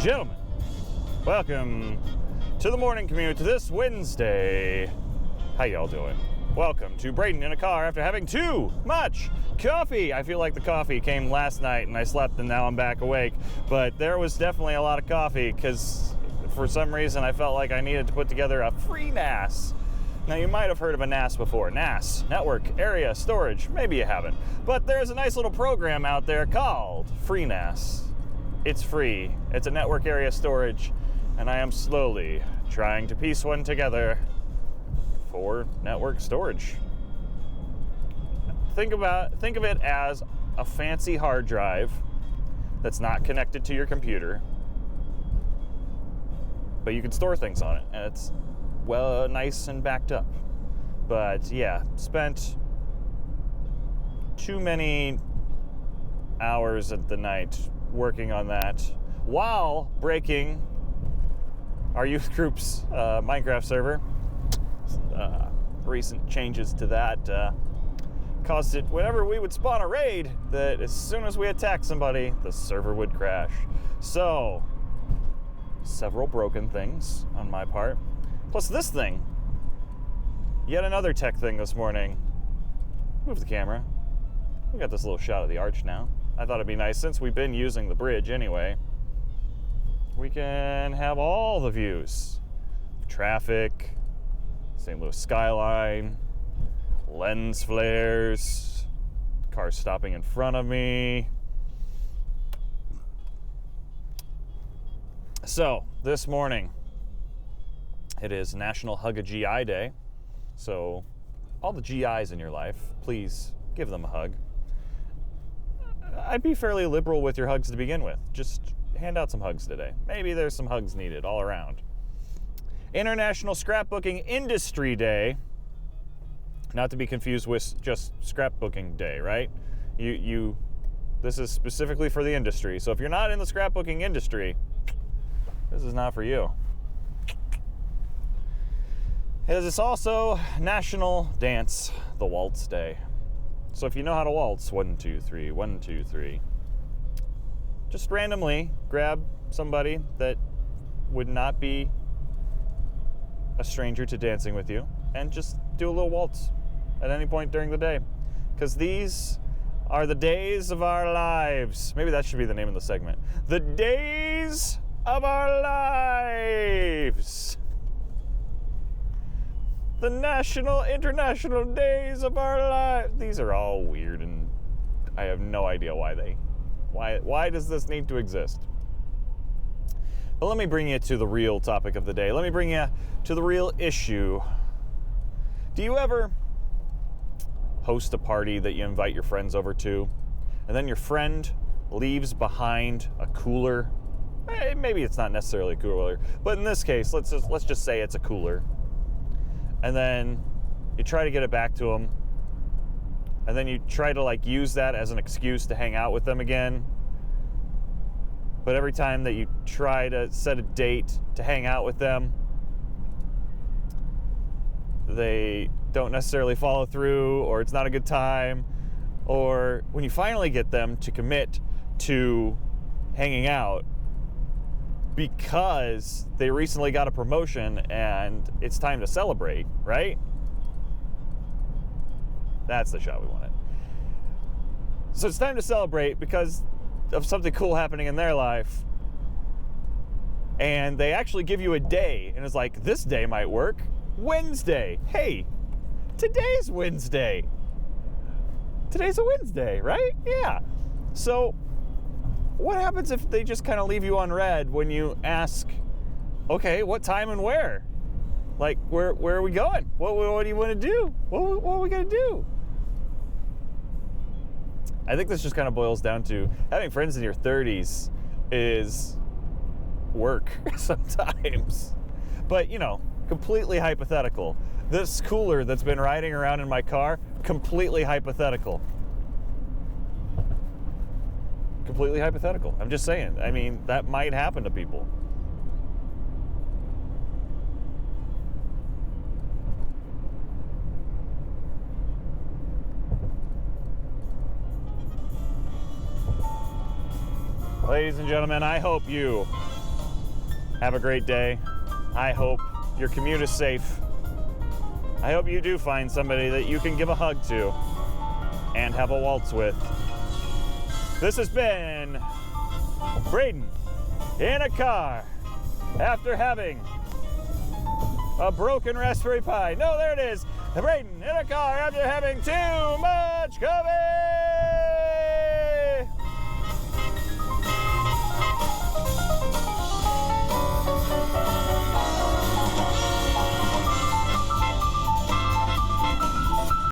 gentlemen, welcome to the morning commute this Wednesday. How y'all doing? Welcome to Braden in a car after having too much coffee. I feel like the coffee came last night and I slept and now I'm back awake. But there was definitely a lot of coffee because for some reason I felt like I needed to put together a FreeNAS. Now you might have heard of a NAS before. NAS, Network Area Storage. Maybe you haven't. But there's a nice little program out there called FreeNAS. It's free. It's a network area storage. And I am slowly trying to piece one together for network storage. Think of it as a fancy hard drive that's not connected to your computer, but you can store things on it, and it's well nice and backed up. But yeah, spent too many hours of the night working on that while breaking our youth group's Minecraft server. Recent changes to that caused it, whenever we would spawn a raid, that as soon as we attacked somebody, the server would crash. So, several broken things on my part. Plus this thing. Yet another tech thing this morning. Move the camera. We got this little shot of the arch now. I thought it'd be nice, since we've been using the bridge anyway, we can have all the views. Traffic, St. Louis skyline, lens flares, cars stopping in front of me. So, this morning, it is National Hug a GI Day. So, all the GIs in your life, please give them a hug. I'd be fairly liberal with your hugs to begin with. Just hand out some hugs today. Maybe there's some hugs needed all around. International Scrapbooking Industry Day. Not to be confused with just scrapbooking day, right? This is specifically for the industry. So if you're not in the scrapbooking industry, this is not for you. It's also National Dance the Waltz Day. So if you know how to waltz, 1, 2, 3, 1, 2, 3, just randomly grab somebody that would not be a stranger to dancing with you and just do a little waltz at any point during the day. Because these are the days of our lives. Maybe that should be the name of the segment. The days of our lives. The national, international days of our lives. These are all weird and I have no idea why does this need to exist? But let me bring you to the real topic of the day. Let me bring you to the real issue. Do you ever host a party that you invite your friends over to, and then your friend leaves behind a cooler? Maybe it's not necessarily a cooler, but in this case, let's just say it's a cooler. And then you try to get it back to them, and then you try to use that as an excuse to hang out with them again. But every time that you try to set a date to hang out with them, they don't necessarily follow through, or it's not a good time. Or when you finally get them to commit to hanging out because they recently got a promotion and it's time to celebrate, right? That's the shot we wanted. So it's time to celebrate because of something cool happening in their life, and they actually give you a day, and it's like, this day might work. Wednesday. Hey, today's Wednesday. Today's a Wednesday, right? Yeah. So what happens if they just kind of leave you on red when you ask, okay, what time and where? Where are we going? What do you want to do? What are we going to do? I think this just kind of boils down to having friends in your 30s is work sometimes. But, completely hypothetical. This cooler that's been riding around in my car, completely hypothetical. Completely hypothetical. I'm just saying. I mean, that might happen to people. Ladies and gentlemen, I hope you Have a great day. I hope your commute is safe. I hope you do find somebody that you can give a hug to and have a waltz with. This has been Braden in a car after having a broken Raspberry Pi. No, there it is. Braden in a car after having too much coffee.